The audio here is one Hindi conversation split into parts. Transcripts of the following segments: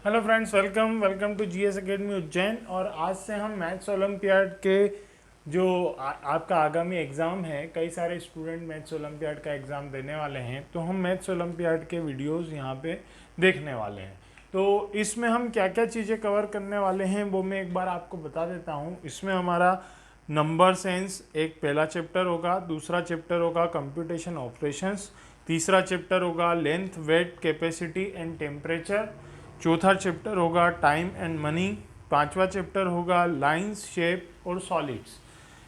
Hello friends, welcome to GS academy Ujjain. और आज से हम मैथ्स ओलंपियाड के जो आपका आगामी एग्ज़ाम है, कई सारे स्टूडेंट मैथ्स ओलंपियाड का एग्ज़ाम देने वाले हैं, तो हम मैथ्स ओलंपियाड के वीडियोस यहाँ पे देखने वाले हैं। तो इसमें हम क्या क्या चीज़ें कवर करने वाले हैं वो मैं एक बार आपको बता देता हूँ। इसमें हमारा नंबर सेंस एक पहला चैप्टर होगा, दूसरा चैप्टर होगा कंप्यूटेशन ऑपरेशंस, तीसरा चैप्टर होगा length, weight, capacity and temperature, चौथा चैप्टर होगा टाइम एंड मनी, पांचवा चैप्टर होगा लाइंस, शेप और सॉलिड्स।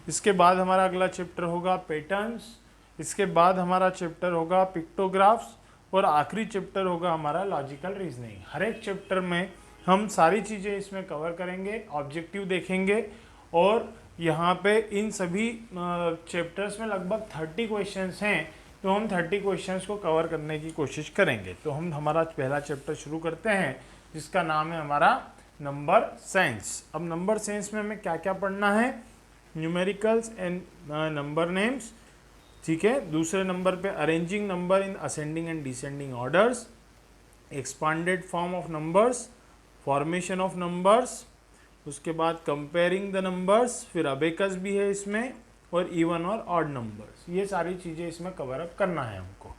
इसके बाद हमारा अगला चैप्टर होगा पैटर्न्स, इसके बाद हमारा चैप्टर होगा पिक्टोग्राफ्स और आखिरी चैप्टर होगा हमारा लॉजिकल रीजनिंग। हर एक चैप्टर में हम सारी चीज़ें इसमें कवर करेंगे, ऑब्जेक्टिव देखेंगे और यहाँ पे इन सभी चैप्टर्स में लगभग 30 क्वेश्चंस हैं, तो हम 30 क्वेश्चंस को कवर करने की कोशिश करेंगे। तो हम हमारा पहला चैप्टर शुरू करते हैं जिसका नाम है हमारा नंबर सेंस। अब नंबर सेंस में हमें क्या क्या पढ़ना है? न्यूमेरिकल्स एंड नंबर नेम्स, ठीक है। दूसरे नंबर पे arranging number in ascending and descending orders, expanded form of numbers, formation of numbers, उसके बाद कंपेयरिंग द नंबर्स, फिर अबेकस भी है इसमें, और इवन और ऑड नंबर्स। ये सारी चीज़ें इसमें कवर अप करना है हमको।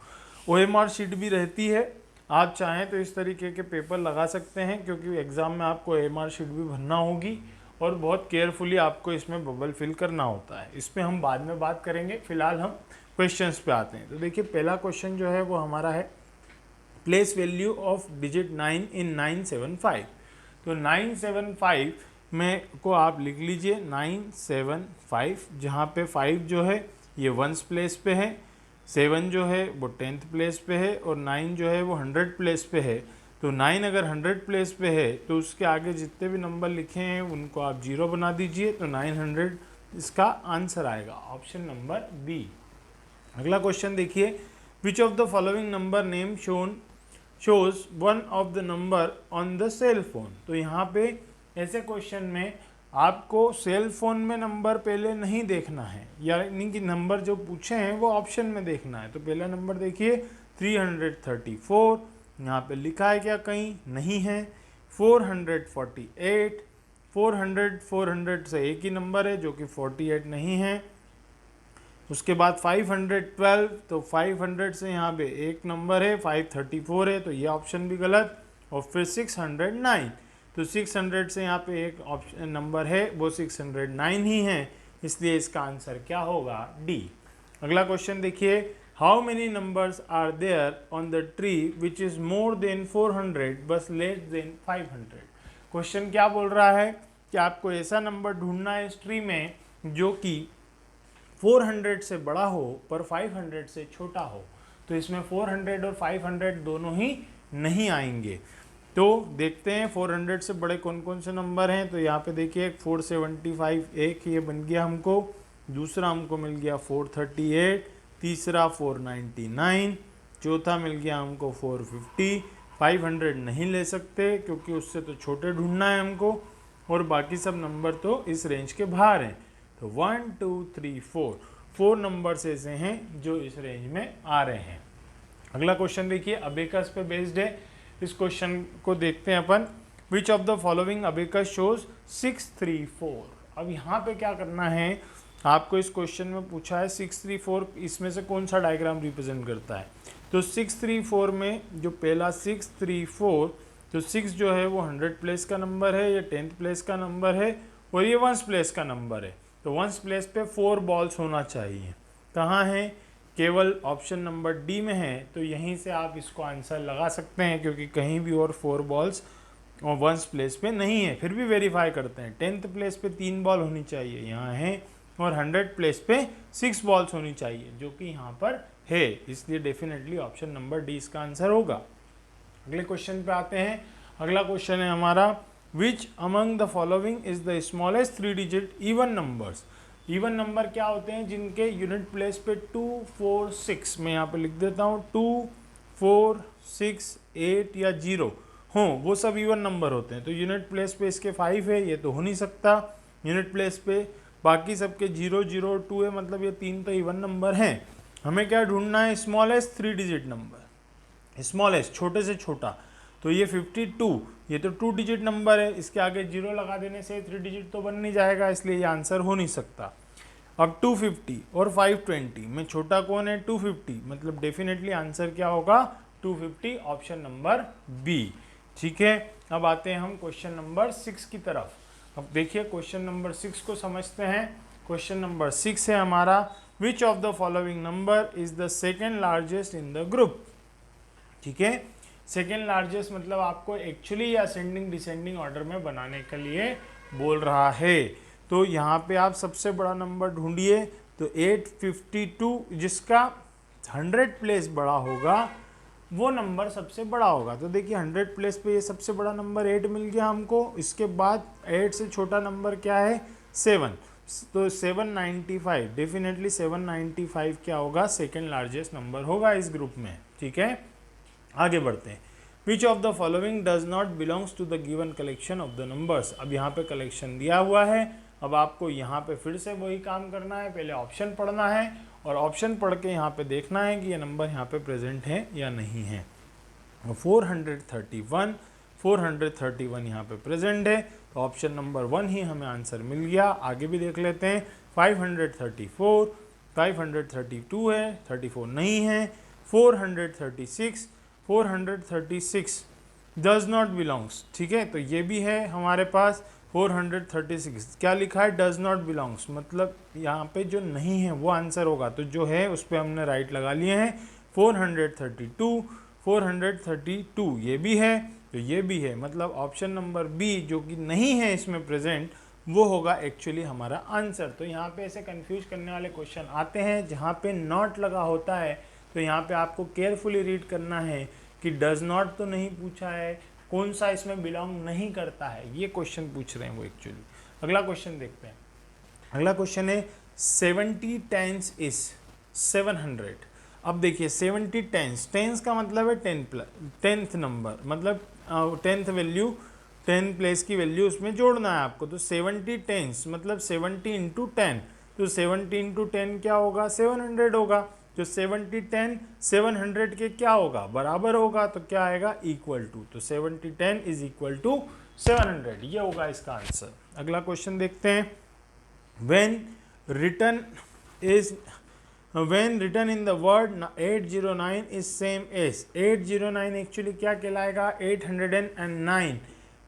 ओएमआर शीट भी रहती है, आप चाहें तो इस तरीके के पेपर लगा सकते हैं, क्योंकि एग्ज़ाम में आपको ओएमआर शीट भी भरना होगी और बहुत केयरफुली आपको इसमें बबल फिल करना होता है। इस पर हम बाद में बात करेंगे, फिलहाल हम क्वेश्चंस पे आते हैं। तो देखिए पहला क्वेश्चन जो है वो हमारा है प्लेस वैल्यू ऑफ डिजिट 9 इन 975। तो 975 में को आप लिख लीजिए 975, जहाँ पे 5 जो है ये वंस प्लेस पे है, 7 जो है वो 10th प्लेस पे है और 9 जो है वो 100 प्लेस पे है। तो 9 अगर 100 प्लेस पे है तो उसके आगे जितने भी नंबर लिखे हैं उनको आप 0 बना दीजिए, तो 900 इसका आंसर आएगा, ऑप्शन नंबर बी। अगला क्वेश्चन देखिए, which of the following number name shows one of the number on the cell phone. तो यहाँ पे ऐसे क्वेश्चन में आपको सेल फोन में नंबर पहले नहीं देखना है, यानी कि नंबर जो पूछे हैं वो ऑप्शन में देखना है। तो पहला नंबर देखिए 334, यहाँ पे लिखा है क्या? कहीं नहीं है। 448, 400 से एक ही नंबर है जो कि 48 नहीं है। उसके बाद 512, तो 500 से यहाँ पे एक नंबर है, 534 है, तो ये ऑप्शन भी गलत। और फिर 609, तो 600 से यहाँ पे एक ऑप्शन नंबर है, वो 609 ही है, इसलिए इसका आंसर क्या होगा? डी। अगला क्वेश्चन देखिए, how many numbers are there on the tree which is more than 400 बस लेस देन 500। क्वेश्चन क्या बोल रहा है कि आपको ऐसा नंबर ढूंढना है इस ट्री में जो कि 400 से बड़ा हो पर 500 से छोटा हो। तो इसमें 400 और 500 दोनों ही नहीं आएंगे। तो देखते हैं 400 से बड़े कौन कौन से नंबर हैं। तो यहाँ पे देखिए 475, एक ये बन गया हमको, दूसरा हमको मिल गया 438, तीसरा 499, चौथा मिल गया हमको 450। 500 नहीं ले सकते क्योंकि उससे तो छोटे ढूंढना है हमको, और बाकी सब नंबर तो इस रेंज के बाहर हैं। तो 1 2 3 4 नंबर्स ऐसे हैं जो इस रेंज में आ रहे हैं। अगला क्वेश्चन देखिए, अबेकस पे बेस्ड है। इस क्वेश्चन को देखते हैं अपन, which of the following abacus shows 634। अब यहाँ पे क्या करना है आपको, इस क्वेश्चन में पूछा है 634 इसमें से कौन सा डायग्राम रिप्रेजेंट करता है। तो 634 में जो पहला 634, तो 6 जो है वो 100 प्लेस का नंबर है, ये 10th प्लेस का नंबर है और ये वंस प्लेस का नंबर है। तो वंस प्लेस पे 4 बॉल्स होना चाहिए। कहाँ है? केवल ऑप्शन नंबर डी में है। तो यहीं से आप इसको आंसर लगा सकते हैं, क्योंकि कहीं भी और 4 बॉल्स और वंस प्लेस पे नहीं है। फिर भी वेरीफाई करते हैं, 10th प्लेस पे 3 बॉल होनी चाहिए, यहाँ है, और 100 प्लेस पे 6 बॉल्स होनी चाहिए जो कि यहाँ पर है, इसलिए डेफिनेटली ऑप्शन नंबर डी इसका आंसर होगा। अगले क्वेश्चन पे आते हैं। अगला क्वेश्चन है हमारा, which among the following is the smallest 3 digit even numbers. Even number क्या होते हैं? जिनके यूनिट प्लेस पे 2 4 6, मैं यहाँ पे लिख देता हूँ 2 4 6 8 या 0 हो, वो सब इवन नंबर होते हैं। तो यूनिट प्लेस पे इसके 5 है, ये तो हो नहीं सकता। यूनिट प्लेस पे बाकी सबके 0 0 2 है, मतलब ये 3 तो इवन नंबर हैं। हमें क्या ढूंढना है? स्मॉलेस्ट 3 डिजिट नंबर, स्मॉलेस्ट छोटे से छोटा। तो ये 52, ये तो 2 डिजिट नंबर है, इसके आगे 0 लगा देने से 3 डिजिट तो बन नहीं जाएगा, इसलिए ये आंसर हो नहीं सकता। अब 250 और 520 में छोटा कौन है? 250, मतलब डेफिनेटली आंसर क्या होगा? 250, ऑप्शन नंबर बी। ठीक है, अब आते हैं हम क्वेश्चन नंबर 6 की तरफ। अब देखिए क्वेश्चन नंबर 6 को समझते हैं। क्वेश्चन नंबर 6 है हमारा, विच of the following number is the second largest in the group. ठीक है, सेकेंड लार्जेस्ट मतलब आपको एक्चुअली असेंडिंग डिसेंडिंग ऑर्डर में बनाने के लिए बोल रहा है। तो यहाँ पे आप सबसे बड़ा नंबर ढूंढिए, तो 852, जिसका 100 प्लेस बड़ा होगा वो नंबर सबसे बड़ा होगा। तो देखिए 100 प्लेस पे ये सबसे बड़ा नंबर 8 मिल गया हमको। इसके बाद 8 से छोटा नंबर क्या है? 7। तो 795, डेफिनेटली 795 क्या होगा? सेकेंड लार्जेस्ट नंबर होगा इस ग्रुप में। ठीक है, आगे बढ़ते हैं। Which of the following does not belongs to the given collection of the numbers. अब यहाँ पे कलेक्शन दिया हुआ है, अब आपको यहाँ पे फिर से वही काम करना है, पहले ऑप्शन पढ़ना है और ऑप्शन पढ़ के यहाँ पे देखना है कि ये नंबर यहाँ पे प्रेजेंट है या नहीं है। 431 यहाँ पे प्रेजेंट है, तो ऑप्शन नंबर 1 ही हमें आंसर मिल गया। आगे भी देख लेते हैं। 534, 532 है, 34 नहीं है। 436 डज नॉट बिलोंग्स। ठीक है, तो ये भी है हमारे पास। 436 क्या लिखा है? डज नॉट बिलोंग्स, मतलब यहाँ पे जो नहीं है वो आंसर होगा, तो जो है उस पर हमने राइट लगा लिए हैं। 432 ये भी है, तो ये भी है, मतलब ऑप्शन नंबर बी जो कि नहीं है इसमें प्रेजेंट, वो होगा एक्चुअली हमारा आंसर। तो यहाँ पे ऐसे कंफ्यूज करने वाले क्वेश्चन आते हैं जहाँ पे नॉट लगा होता है, तो यहाँ पे आपको केयरफुली रीड करना है कि डज नॉट तो नहीं पूछा है, कौन सा इसमें बिलोंग नहीं करता है, ये क्वेश्चन पूछ रहे हैं वो एक्चुअली। अगला क्वेश्चन देखते हैं। अगला क्वेश्चन है 70 टेंस इज 700। अब देखिए 70 टेंस का मतलब है 10th नंबर, मतलब 10th वैल्यू, 10 प्लेस की वैल्यू उसमें जोड़ना है आपको। तो 70 टेंस मतलब 70 इंटू 10, तो 70 इंटू 10 क्या होगा? 700 होगा। जो 70 10 700 के क्या होगा? बराबर होगा, तो क्या आएगा? Equal to. तो 70 10 इज इक्वल टू 700, ये होगा इसका आंसर। अगला क्वेश्चन देखते हैं। when written in the word 809 is same as 809 actually क्या कहलाएगा? 809।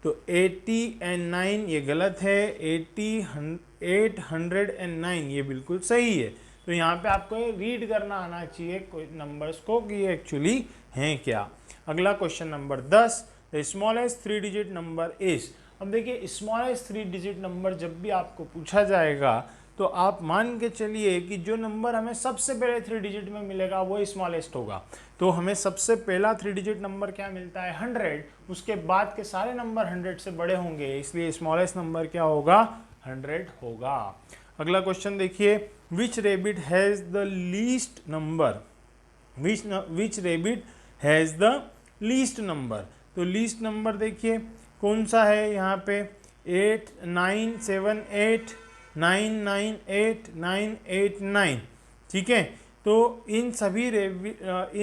तो 80 and 9 ये गलत है, 809 ये बिल्कुल सही है। तो यहाँ पे आपको रीड करना आना चाहिए कोई नंबर्स को कि ये एक्चुअली हैं क्या। अगला question number 10, the smallest 3 digit number is. अब देखिए स्मॉलेस्ट 3 डिजिट नंबर जब भी आपको पूछा जाएगा तो आप मान के चलिए कि जो नंबर हमें सबसे पहले 3 डिजिट में मिलेगा वो स्मॉलेस्ट होगा। तो हमें सबसे पहला 3 डिजिट नंबर क्या मिलता है? 100। उसके बाद के सारे नंबर 100 से बड़े होंगे, इसलिए स्मॉलेस्ट नंबर क्या होगा? 100 होगा। अगला क्वेश्चन देखिए, which rabbit has the least number, which rabbit has the least number. तो लीस्ट नंबर देखिए कौन सा है यहाँ पे? 8978 998 989। ठीक है, तो इन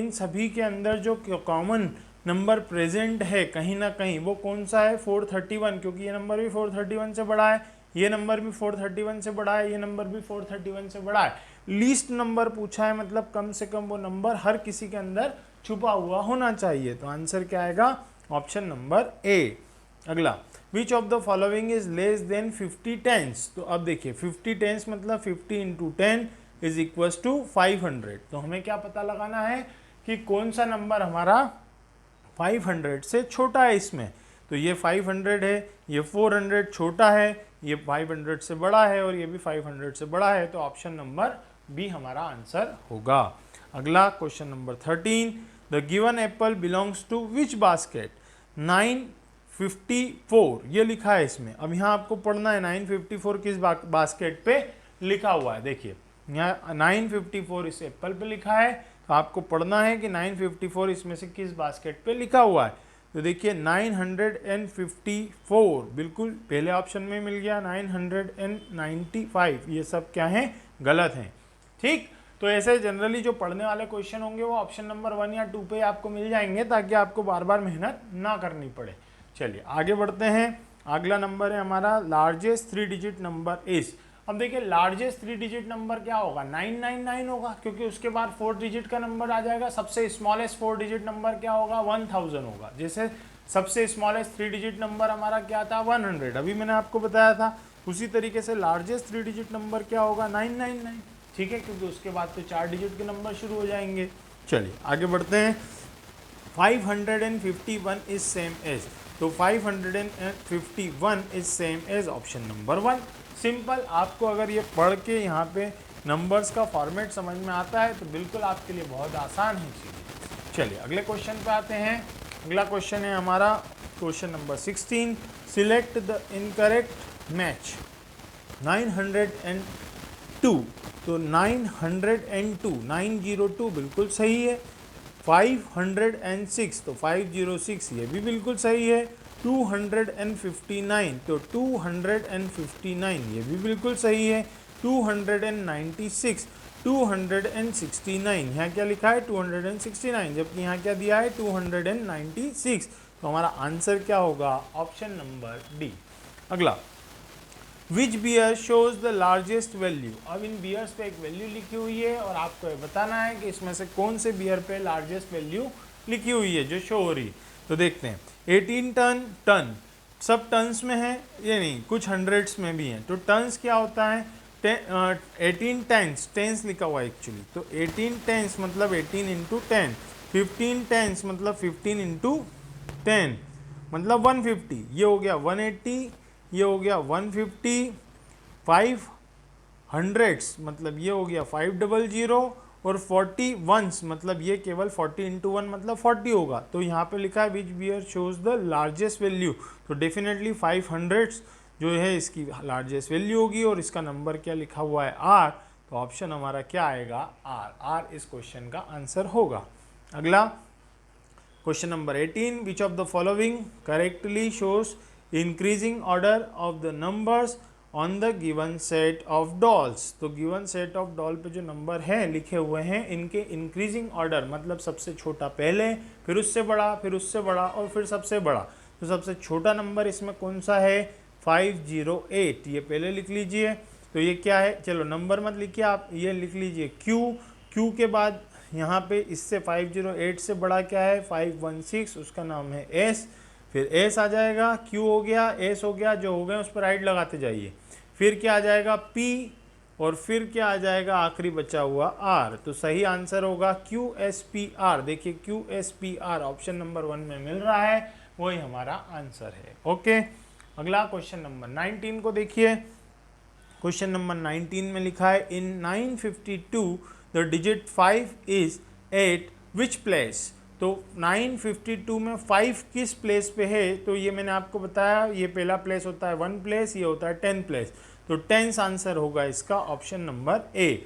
सभी के अंदर जो कॉमन नंबर प्रेजेंट है कहीं ना कहीं वो कौन सा है? 431, क्योंकि ये नंबर भी 431 से बड़ा है, ये नंबर भी 431 से बड़ा है, ये नंबर भी 431 से बड़ा है। लीस्ट नंबर पूछा है, मतलब कम से कम वो नंबर हर किसी के अंदर छुपा हुआ होना चाहिए। तो आंसर क्या आएगा? Option number A. अगला, which of the following is less than 50 tens. तो अब देखिए 50 टेंस मतलब 50 इंटू 10 इज इक्वल टू 500। तो हमें क्या पता लगाना है कि कौन सा नंबर हमारा 500 से छोटा है इसमें। तो ये 500 है, ये 400 छोटा है, ये 500 से बड़ा है और ये भी 500 से बड़ा है, तो ऑप्शन नंबर बी हमारा आंसर होगा। अगला question number 13, the given apple belongs to which basket. 954 ये लिखा है इसमें। अब यहाँ आपको पढ़ना है 954 किस बास्केट पे लिखा हुआ है। देखिए यहाँ 954 इस एप्पल पे लिखा है, तो आपको पढ़ना है कि 954 इसमें से किस बास्केट पे लिखा हुआ है। तो देखिए 954 बिल्कुल पहले ऑप्शन में मिल गया, 995 ये सब क्या है? गलत हैं। ठीक, तो ऐसे जनरली जो पढ़ने वाले क्वेश्चन होंगे वो ऑप्शन नंबर 1 या 2 पे आपको मिल जाएंगे, ताकि आपको बार बार मेहनत ना करनी पड़े। चलिए आगे बढ़ते हैं। अगला नंबर है हमारा लार्जेस्ट 3 डिजिट नंबर इज। अब देखिए लार्जेस्ट 3 डिजिट नंबर क्या होगा, 999 होगा, क्योंकि उसके बाद 4 डिजिट का नंबर आ जाएगा। सबसे स्मॉलेस्ट 4 डिजिट नंबर क्या होगा, 1000 होगा। जैसे सबसे स्मॉलेस्ट 3 डिजिट नंबर हमारा क्या था, 100, अभी मैंने आपको बताया था। उसी तरीके से लार्जेस्ट 3 डिजिट नंबर क्या होगा, 999, ठीक है, क्योंकि उसके बाद तो 4 डिजिट के नंबर शुरू हो जाएंगे। चलिए आगे बढ़ते हैं। 551 इज सेम एज, तो 551 is same as option number 1। Simple, आपको अगर ये पढ़ के यहाँ पे नंबर्स का फॉर्मेट समझ में आता है तो बिल्कुल आपके लिए बहुत आसान है चीज़ें। चलिए अगले क्वेश्चन पे आते हैं। अगला क्वेश्चन है हमारा question number 16। Select the incorrect match 902, तो 902 902 बिल्कुल सही है। 506 तो 506 ये भी बिल्कुल सही है। 259 तो 259 ये भी बिल्कुल सही है। 296 269, यहाँ क्या लिखा है 269, जबकि यहाँ क्या दिया है 296। तो हमारा आंसर क्या होगा, ऑप्शन नंबर डी। अगला, which bear shows the largest value. अब इन बियर्स पे एक वैल्यू लिखी हुई है और आपको ये बताना है कि इसमें से कौन से बियर पे लार्जेस्ट वैल्यू लिखी हुई है जो शो हो रही। तो देखते हैं 18 टन, टन सब टन्स में है, ये नहीं कुछ हंड्रेड्स में भी है। तो टन्स क्या होता है, 18 टेंस, टेंस लिखा हुआ है एक्चुअली। तो 18 टेंस मतलब 18 इंटू 10, 15 टेंस मतलब 15 इंटू 10 मतलब 150, ये हो गया 180, ये हो गया 150, 5 हंड्रेड्स मतलब ये हो गया 500, और 40 वंस मतलब ये केवल 40 इंटू 1 मतलब 40 होगा। तो यहाँ पे लिखा है which bear shows the largest value, तो डेफिनेटली 500 जो है इसकी लार्जेस्ट वैल्यू होगी, और इसका नंबर क्या लिखा हुआ है आर, तो ऑप्शन हमारा क्या आएगा आर। आर इस क्वेश्चन का आंसर होगा। अगला question number 18, which of the following correctly shows increasing order of the numbers on the given set of dolls. तो गिवन सेट ऑफ डॉल पे जो नंबर है लिखे हुए हैं, इनके इंक्रीजिंग ऑर्डर मतलब सबसे छोटा पहले, फिर उससे बड़ा, फिर उससे बड़ा, और फिर सबसे बड़ा। तो सबसे छोटा नंबर इसमें कौन सा है, 508, ये पहले लिख लीजिए। तो ये क्या है, चलो नंबर मत लिखिए आप, ये लिख लीजिए क्यू। क्यू के बाद यहाँ पे इससे 508 से बड़ा क्या है 516, उसका नाम है एस। फिर एस आ जाएगा, क्यू हो गया, एस हो गया, जो हो गए उस पर राइट लगाते जाइए। फिर क्या आ जाएगा पी, और फिर क्या आ जाएगा आखिरी बचा हुआ आर। तो सही आंसर होगा क्यू एस पी आर। देखिए Q S P R option number 1 में मिल रहा है, वही हमारा आंसर है। ओके, अगला क्वेश्चन नंबर 19 को देखिए। क्वेश्चन नंबर 19 में लिखा है इन 952 the digit 5 is eight which place. तो 952 में 5 किस प्लेस पे है, तो ये मैंने आपको बताया, ये पहला प्लेस होता है 1 प्लेस, ये होता है 10 प्लेस। तो 10 आंसर होगा इसका ऑप्शन नंबर ए।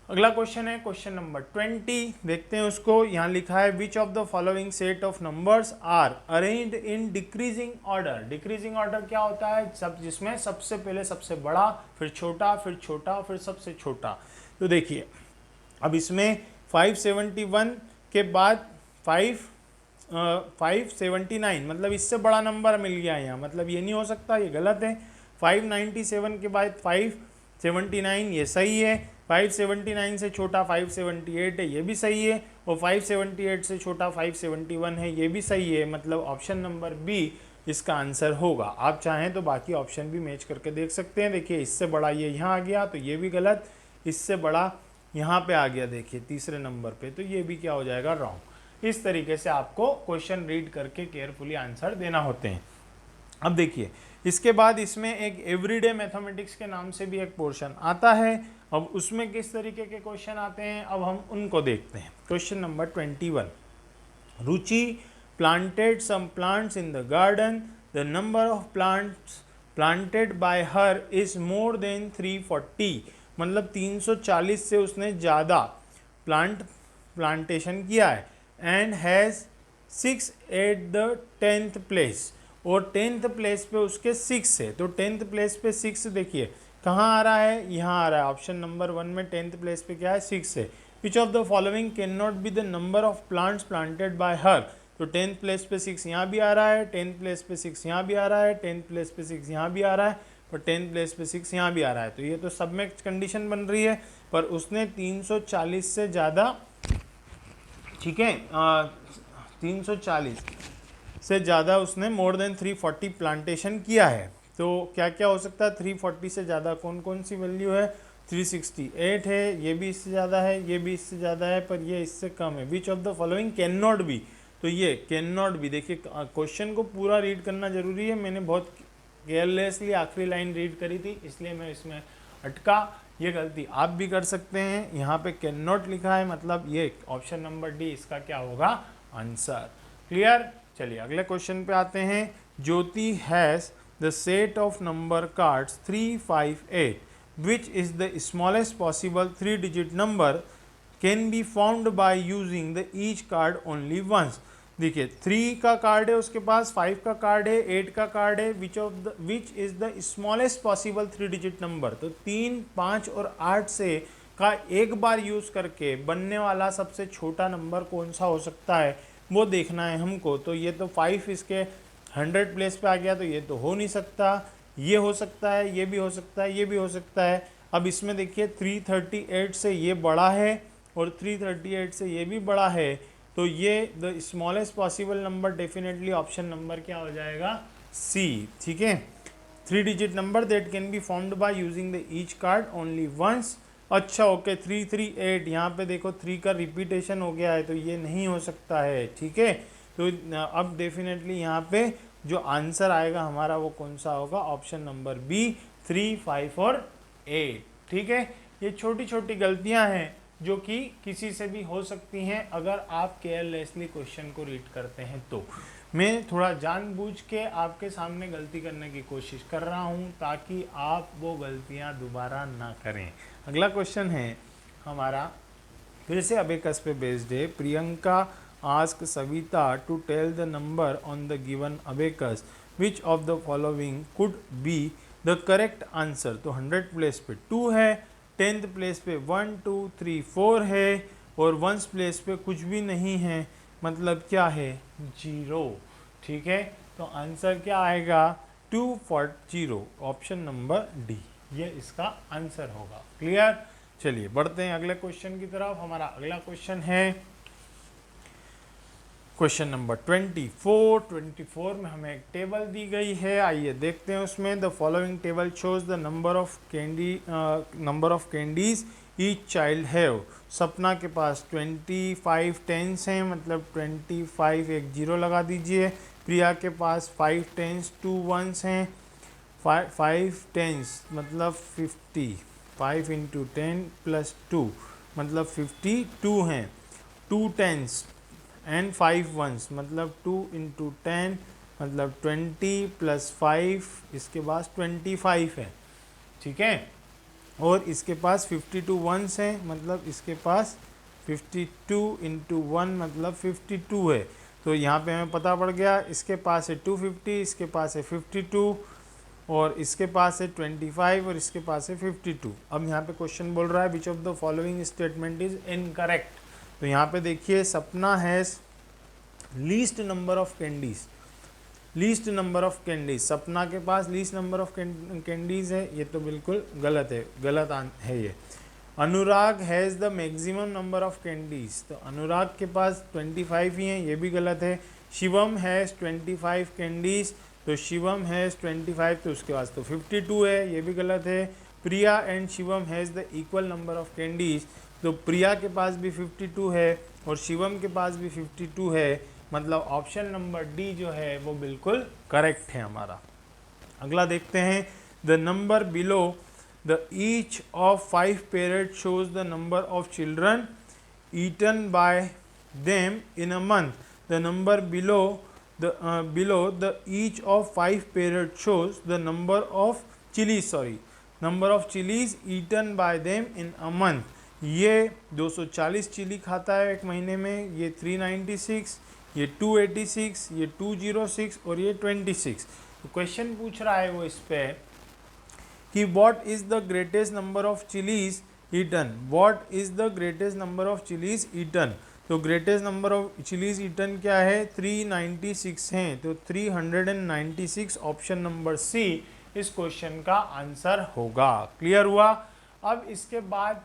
अगला क्वेश्चन है क्वेश्चन नंबर 20, देखते हैं उसको। यहाँ लिखा है which of the following set of numbers are arranged in decreasing order. Decreasing order क्या होता है, सब जिसमें सबसे पहले सबसे बड़ा, फिर छोटा, फिर छोटा, फिर सबसे छोटा। तो देखिए अब इसमें 571 के बाद 579 मतलब इससे बड़ा नंबर मिल गया यहाँ, मतलब ये नहीं हो सकता, ये गलत है। 597 के बाद 579 ये सही है। 579 से छोटा 578 है, ये भी सही है। और 578 से छोटा 571 है, ये भी सही है। मतलब ऑप्शन नंबर बी इसका आंसर होगा। आप चाहें तो बाकी ऑप्शन भी मैच करके देख सकते हैं। देखिए इससे बड़ा ये यहाँ आ गया, तो ये भी गलत। इससे बड़ा यहाँ पे आ गया, देखिए तीसरे नंबर पे, तो ये भी क्या हो जाएगा रॉन्ग। इस तरीके से आपको क्वेश्चन रीड करके केयरफुली आंसर देना होते हैं। अब देखिए इसके बाद इसमें एक एवरीडे मैथमेटिक्स के नाम से भी एक पोर्शन आता है। अब उसमें किस तरीके के क्वेश्चन आते हैं, अब हम उनको देखते हैं। Question number 21, Ruchi planted some plants in the garden, the number of plants planted by her is more than 340। मतलब 340 से उसने ज़्यादा प्लांटेशन किया है। And has 6 at the 10th place, और 10th प्लेस पे उसके 6 है। तो 10th प्लेस पे 6 देखिए कहाँ आ रहा है, यहाँ आ रहा है ऑप्शन नंबर 1 में 10th प्लेस पे क्या है 6 है। Which of the following can not be the number of plants planted by हर, तो 10th प्लेस पे 6 यहाँ भी आ रहा है, 10th प्लेस पे 6 यहाँ भी आ रहा है, 10th प्लेस पे 6 यहाँ भी आ रहा है, और 10th प्लेस पे 6 यहाँ भी आ रहा है। तो ये तो सब में कंडीशन बन रही है, पर उसने 340 से ज़्यादा, ठीक है, 340 से ज़्यादा उसने मोर देन 340 प्लांटेशन किया है। तो क्या क्या हो सकता है, 340 से ज़्यादा कौन कौन सी वैल्यू है, 368 है, ये भी इससे ज़्यादा है, ये भी इससे ज़्यादा है, पर ये इससे कम है। Which of the following can not be, तो ये कैन नॉट बी, देखिए क्वेश्चन को पूरा रीड करना जरूरी है। मैंने बहुत केयरलेसली आखिरी लाइन रीड करी थी, इसलिए मैं इसमें अटका, ये गलती आप भी कर सकते हैं। यहाँ पे कैन नॉट लिखा है, मतलब ये ऑप्शन नंबर डी इसका क्या होगा आंसर। क्लियर, चलिए अगले क्वेश्चन पे आते हैं। Jyoti has the set of number cards 3, 5, 8 which is the smallest possible 3 digit number can be found by using the each card only once. देखिए 3 का कार्ड है उसके पास, 5 का कार्ड है, 8 का कार्ड है, विच is the smallest possible 3 digit number, तो 3, 5 और 8 से का एक बार यूज करके बनने वाला सबसे छोटा नंबर कौन सा हो सकता है वो देखना है हमको। तो ये तो 5 इसके 100 प्लेस पे आ गया, तो ये तो हो नहीं सकता, ये हो सकता है, ये भी हो सकता है, ये भी हो सकता है। अब इसमें देखिए 338 से ये बड़ा है और 338 से ये भी बड़ा है, तो ये the smallest possible number definitely option number क्या हो जाएगा सी, ठीक है। 3 digit number that can be found by using the each card only once. अच्छा ओके 338, यहाँ पे देखो 3 का रिपीटेशन हो गया है, तो ये नहीं हो सकता है, ठीक है। तो अब डेफिनेटली यहाँ पे जो आंसर आएगा हमारा वो कौन सा होगा, ऑप्शन नंबर बी, 3, 5 और 8, ठीक है। ये छोटी छोटी गलतियाँ हैं जो कि किसी से भी हो सकती हैं अगर आप केयरलेसली क्वेश्चन को रीड करते हैं। तो मैं थोड़ा जानबूझ के आपके सामने गलती करने की कोशिश कर रहा हूं ताकि आप वो गलतियां दोबारा ना करें। अगला क्वेश्चन है हमारा फिर से अबेकस पे बेस्ड है। Priyanka ask Savita to tell the number on the given abacus which of the following could be the correct answer. तो 100 प्लेस पे 2 है, 10th प्लेस पे 1, 2, 3, 4 है, और 1st प्लेस पे कुछ भी नहीं है, मतलब क्या है 0, ठीक है। तो आंसर क्या आएगा 240, ऑप्शन नंबर डी, ये इसका आंसर होगा। क्लियर, चलिए बढ़ते हैं अगले क्वेश्चन की तरफ। हमारा अगला क्वेश्चन है क्वेश्चन नंबर 24 में हमें एक टेबल दी गई है, आइए देखते हैं उसमें। The following table shows the number of candies each child have. सपना के पास 25 टेंस हैं, मतलब 25 एक 0 लगा दीजिए। प्रिया के पास 5 टेंस 2 1s हैं, 5 टेंस मतलब 50, 5 इंटू 10 प्लस 2 मतलब 52 हैं, 2 टेंस एंड 5 1s मतलब 2 इंटू 10 मतलब 20 प्लस 5 इसके पास 25 है, ठीक है। और इसके पास 52 1s हैं, मतलब इसके पास 52 इंटू 1 मतलब 52 है। तो यहाँ पे हमें पता पड़ गया इसके पास है 250, इसके पास है 52, और इसके पास है 25 और इसके पास है 52। अब यहाँ पे क्वेश्चन बोल रहा है which of the following statement is incorrect. तो यहाँ पे देखिए Sapna has least number of candies, least number of candies, Sapna के पास लीस्ट नंबर ऑफ कैंडीज है, ये तो बिल्कुल गलत है, गलत है ये। Anurag has the maximum number of candies, तो अनुराग के पास 25 ही हैं, ये भी गलत है। शिवम हैज़ 25 कैंडीज, तो शिवम हैज़ 25, तो उसके पास तो 52 है, ये भी गलत है। Priya and Shivam has the equal number of candies, तो प्रिया के पास भी 52 है और शिवम के पास भी 52 है, मतलब ऑप्शन नंबर डी जो है वो बिल्कुल करेक्ट है हमारा। अगला देखते हैं। The number below the each of 5 parrot shows the number of children eaten by them in a month. The number below the each of 5 parrot shows the number of chillies eaten by them in a month. ये 240 चिली खाता है एक महीने में, ये 396, ये 286, ये 206 और ये 26। तो क्वेश्चन पूछ रहा है वो इस पे कि what is the greatest number of chillies eaten, what is the greatest number of chillies eaten. तो greatest number of chillies eaten क्या है, 396 हैं, तो 396 ऑप्शन नंबर सी इस क्वेश्चन का आंसर होगा। क्लियर हुआ। अब इसके बाद